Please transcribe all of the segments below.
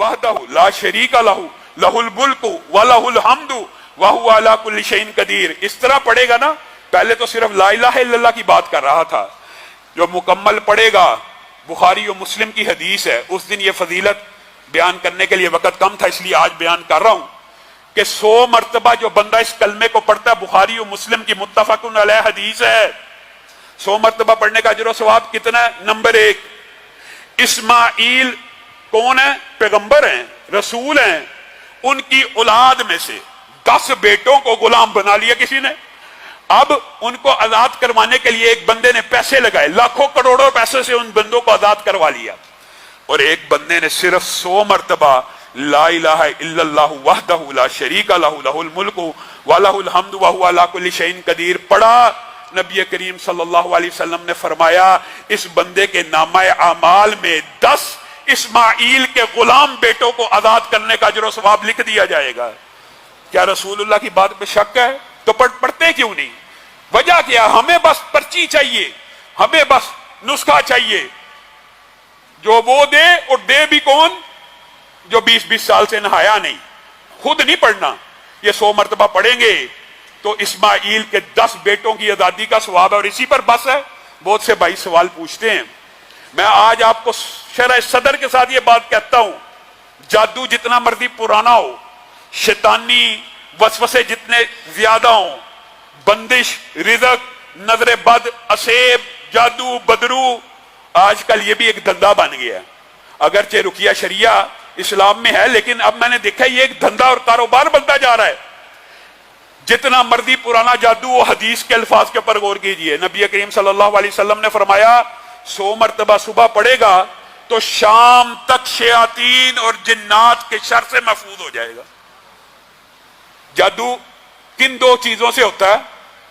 वहदहु ला शरीका लहू लहुल मुल्कु व लहुल हम्दु व हुवा अला कुल्लि शैइन कदीर। इस तरह पढ़ेगा ना, पहले तो सिर्फ ला इलाहा इल्लल्लाह की बात कर रहा था, जो मुकम्मल पढ़ेगा, बुखारी और मुस्लिम की हदीस है। उस दिन ये फजीलत बयान करने के लिए वक्त कम था, इसलिए आज बयान कर रहा हूं कि 100 मरतबा जो बंदा इस कलमे को पढ़ता है, बुखारी और मुस्लिम की मुत्तफकुन अलैह हदीस है, 100 मरतबा पढ़ने का अजर और सवाब कितना है? नंबर 1, इस्माइल कौन है? पैगंबर हैं, रसूल हैं, उनकी औलाद में से 10 बेटों को गुलाम बना लिया किसी ने। अब उनको आजाद करवाने के लिए एक बंदे ने पैसे लगाए, लाखों करोड़ों पैसे से उन बंदों को आजाद करवा लिया, और एक बंदे ने सिर्फ 100 मरतबा ला इलाहा इल्लल्लाह वहदहु ला शरीका लहू लहुल मुल्कु व लहुल हम्दु व हुवा अला कुल्लि शैइन कदीर पढ़ा। नबी करीम सल्लल्लाहु अलैहि वसल्लम ने फरमाया, इस बंदे के नामाए आमाल में 10 इस्माइल के गुलाम बेटों को आजाद करने का अजर सवाब लिख दिया जाएगा। क्या रसूलुल्लाह की बात पे शक है? तो पढ़ते क्यों नहीं? वजह क्या? हमें बस पर्ची चाहिए, हमें बस नुस्खा चाहिए, जो वो दे, और दे भी कौन? जो 20-20 साल से नहाया नहीं, खुद नहीं पढ़ना। ये 100 मरतबा पढ़ेंगे तो इस्माइल के 10 बेटों की आजादी का सवाब है, और इसी पर बस है। बहुत से भाई सवाल पूछते हैं, मैं आज आपको शरह सदर के साथ ये बात कहता हूं, जादू जितना मर्जी पुराना हो, शैतानी वसवसे जितने ज्यादा हो, बंदिश, रिज़्क, नजर बद, असेब, जादू, बदरू, आजकल ये भी एक धंधा बन गया है। अगरचे रुकिया शरिया इस्लाम में है, लेकिन अब मैंने देखा ये एक धंधा और कारोबार बनता जा रहा है। जितना मर्जी पुराना जादू हो, हदीस के अल्फाज के ऊपर गौर कीजिए। नबी करीम सल्लल्लाहु अलैहि वसल्लम ने फरमाया, 100 मरतबा सुबह पढ़ेगा तो शाम तक शयातीन और जिन्नात के शर से महफूज हो जाएगा। जादू किन 2 चीजों से होता है?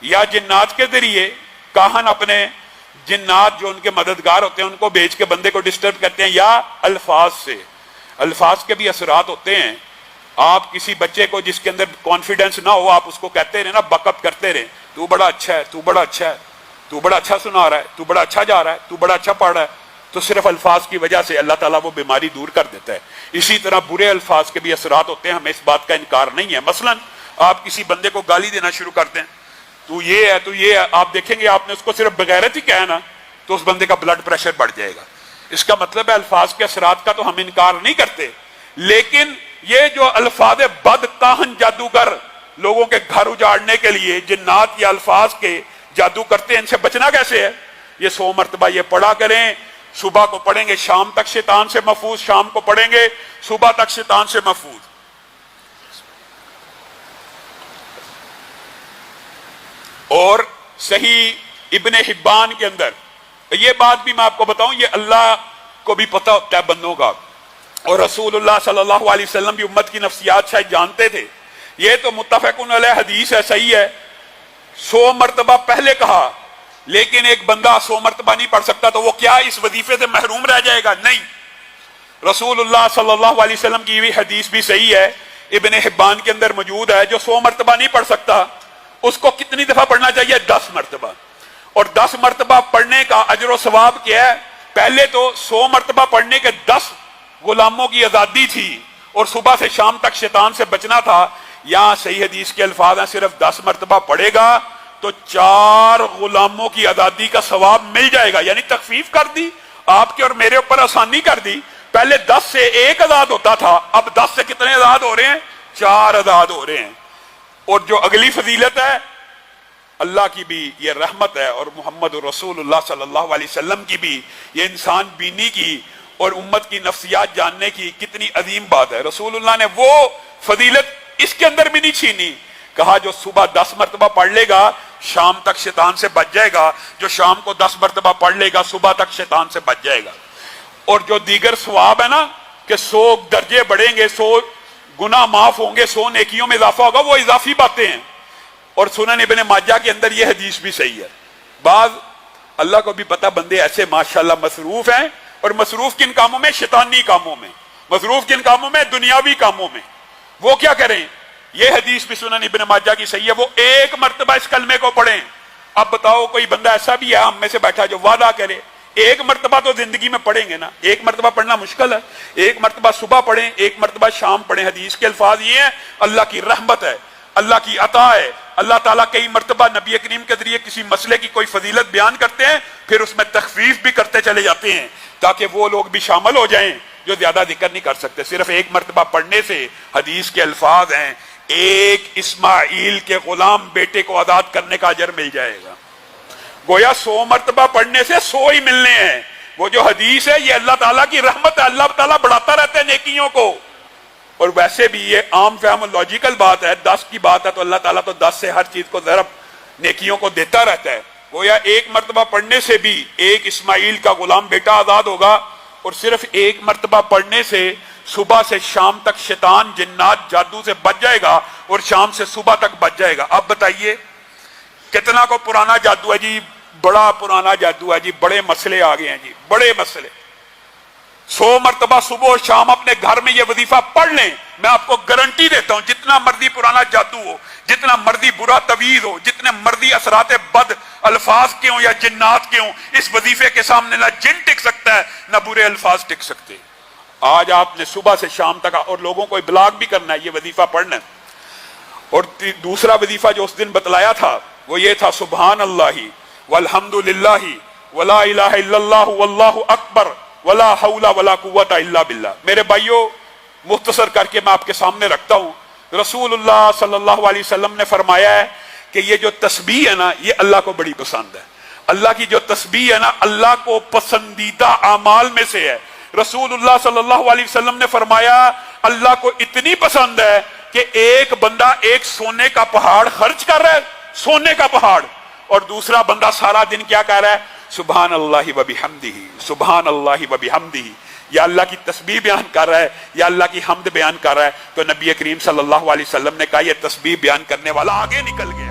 या जिन्नात के जरिए, काहन अपने जिन्नात जो उनके मददगार होते हैं उनको भेज के बंदे को डिस्टर्ब करते हैं, या अल्फाज से। अल्फाज के भी असरात होते हैं। आप किसी बच्चे को जिसके अंदर कॉन्फिडेंस ना हो, आप उसको कहते रहे ना, बकअप करते रहे, तू बड़ा अच्छा है, तू बड़ा अच्छा है, तू बड़ा अच्छा सुना रहा है, तू बड़ा अच्छा जा रहा है, तू बड़ा अच्छा पढ़ रहा है, तो सिर्फ अल्फाज की वजह से अल्लाह ताला वो बीमारी दूर कर देता है। इसी तरह बुरे अल्फाज के भी असरात होते हैं, हमें इस बात का इनकार नहीं है। मसलन आप किसी बंदे को गाली देना शुरू करते हैं, तू ये है, तू ये है, आप देखेंगे आपने उसको सिर्फ बगैरत ही कहा ना, तो उस बंदे का ब्लड प्रेशर बढ़ जाएगा। इसका मतलब है अल्फाज के असरात का तो हम इनकार नहीं करते, लेकिन ये जो अल्फाज बद काहन जादूगर लोगों के घर उजाड़ने के लिए जिन्नात या अल्फाज के जादू करते हैं, इनसे बचना कैसे है? ये 100 मरतबा ये पढ़ा करें। सुबह को पढ़ेंगे शाम तक शैतान से महफूज, शाम को पढ़ेंगे सुबह तक शैतान से महफूज। और सही इब्ने हिब्बान के अंदर ये बात भी मैं आपको बताऊं, ये अल्लाह को भी पता होता है बंदों का, और रसूलुल्लाह सल्लल्लाहु अलैहि वसल्लम भी उम्मत की नफ्सियात शायद जानते थे। ये तो मुत्तफकुन अलैह हदीस है, सही है। 100 मरतबा पहले कहा, लेकिन एक बंदा 100 मरतबा नहीं पढ़ सकता तो वो क्या इस वजीफे से महरूम रह जाएगा? नहीं। रसूलुल्लाह सल्लल्लाहु अलैहि वसल्लम की भी हदीस भी सही है, इब्ने हिब्बान के अंदर मौजूद है। जो 100 मरतबा नहीं पढ़ सकता उसको कितनी दफा पढ़ना चाहिए? 10 मरतबा। और 10 मरतबा पढ़ने का अजर व सवाब क्या है? पहले तो 100 मरतबा पढ़ने के 10 गुलामों की आजादी थी, और सुबह से शाम तक शैतान से बचना था। यहां सही हदीस के अल्फाज हैं, सिर्फ 10 मरतबा पढ़ेगा तो 4 गुलामों की आजादी का सवाब मिल जाएगा। यानी तखफीफ कर दी, आपके और मेरे ऊपर आसानी कर दी। पहले 10 से 1 आजाद होता था, अब 10 से कितने आजाद हो रहे हैं? 4 आजाद हो रहे हैं। और जो अगली फजीलत है, अल्लाह की भी ये रहमत है, और मोहम्मद रसूलुल्लाह सल्लल्लाहु अलैहि वसल्लम की भी ये इंसान बीनी की और उम्मत की नफ्सियात जानने की कितनी अजीम बात है। रसूलुल्लाह ने वो फजीलत इसके अंदर भी नहीं छीनी। कहा जो सुबह 10 मरतबा पढ़ लेगा शाम तक शैतान से बच जाएगा, जो शाम को 10 मरतबा पढ़ लेगा सुबह तक शैतान से बच जाएगा। और जो दीगर सवाब है ना कि 100 दर्जे बढ़ेंगे, 100 गुनाह माफ होंगे, 100 नेकियों में इजाफा होगा, वो इजाफी बातें हैं। और सुनन इब्ने माजा के अंदर यह हदीस भी सही है। बाज अल्लाह को भी पता बंदे ऐसे माशाल्लाह मसरूफ हैं, और मसरूफ किन कामों में? शैतानी कामों में। मसरूफ किन कामों में? दुनियावी कामों में। वो क्या करें? यह हदीस भी सुनन इब्ने माजा की सही है, वो 1 मरतबा इस कलमे को पढ़ें। अब बताओ कोई बंदा ऐसा भी है हम में से बैठा जो वादा करे एक मरतबा तो जिंदगी में पढ़ेंगे ना, एक मरतबा पढ़ना मुश्किल है, एक मरतबा सुबह पढ़ें, एक मरतबा शाम पढ़ें। हदीस के अल्फाज ये हैं, अल्लाह की रहमत है, अल्लाह की अता है। अल्लाह ताला कई मरतबा नबी करीम के जरिए किसी मसले की कोई फजीलत बयान करते हैं, फिर उसमें तखफीफ भी करते चले जाते हैं ताकि वो लोग भी शामिल हो जाएं जो ज्यादा जिक्र नहीं कर सकते। सिर्फ एक मरतबा पढ़ने से हदीस के अल्फाज हैं, एक इस्माइल के गुलाम बेटे को आजाद करने का अजर मिल जाएगा। गोया 100 मरतबा पढ़ने से 100 ही मिलने हैं। वो जो हदीस है ये अल्लाह ताला की रहमत है, अल्लाह ताला बढ़ाता रहता है नेकियों को। और वैसे भी ये आम फहम लॉजिकल बात है, 10 की बात है तो अल्लाह ताला तो 10 से हर चीज को ज़रब नेकियों को देता रहता है। गोया एक मरतबा पढ़ने से भी एक इस्माइल का गुलाम बेटा आजाद होगा, और सिर्फ एक मरतबा पढ़ने से सुबह से शाम तक शैतान जिन्नात जादू से बच जाएगा और शाम से सुबह तक बच जाएगा। अब बताइए कितना को पुराना जादू है जी, बड़ा पुराना जादू है जी, बड़े मसले आ गए हैं जी, बड़े मसले। 100 मरतबा सुबह और शाम अपने घर में ये वजीफा पढ़ लें, मैं आपको गारंटी देता हूं जितना मर्जी पुराना जादू हो, जितना मर्जी बुरा तवीज हो, जितने मर्जी असरात बद अल्फाज के हों या जिन्नात के हों, इस वजीफे के सामने ना जिन टिक सकता है ना बुरे अल्फाज टिक सकते। आज आपने सुबह से शाम तक, और लोगों को इब्लाग भी करना है, ये वजीफा पढ़ना है। और दूसरा वजीफा जो उस दिन बतलाया था वो ये था, सुबहान अल्लाही वल्हम्दुलिल्लाही वला इलाहा इल्लल्लाहु वल्लाहु अकबर वला हौला वला कुव्वता इल्ला बिल्लाह। मेरे भाइयों, मुख्तसर करके मैं आपके सामने रखता हूं, रसूलुल्लाह सल्लल्लाहु अलैहि वसल्लम ने फरमाया है कि ये जो तस्बीह है ना, ये अल्लाह को बड़ी पसंद है। अल्लाह की जो तस्बीह है ना, अल्लाह को पसंदीदा आमाल में से है। रसूलुल्लाह सल्लल्लाहु अलैहि वसल्लम ने फरमाया, अल्लाह को इतनी पसंद है कि एक बंदा एक सोने का पहाड़ खर्च कर रहा है, सोने का पहाड़, और दूसरा बंदा सारा दिन क्या कह रहा है, सुभान अल्लाहि व बिहम्दिही, सुभान अल्लाहि व बिहम्दिही, या अल्लाह की तस्बीह बयान कर रहा है या अल्लाह की हम्द बयान कर रहा है। तो नबी करीम सल्लल्लाहु अलैहि वसल्लम ने कहा, यह तस्बीह बयान करने वाला आगे निकल गया।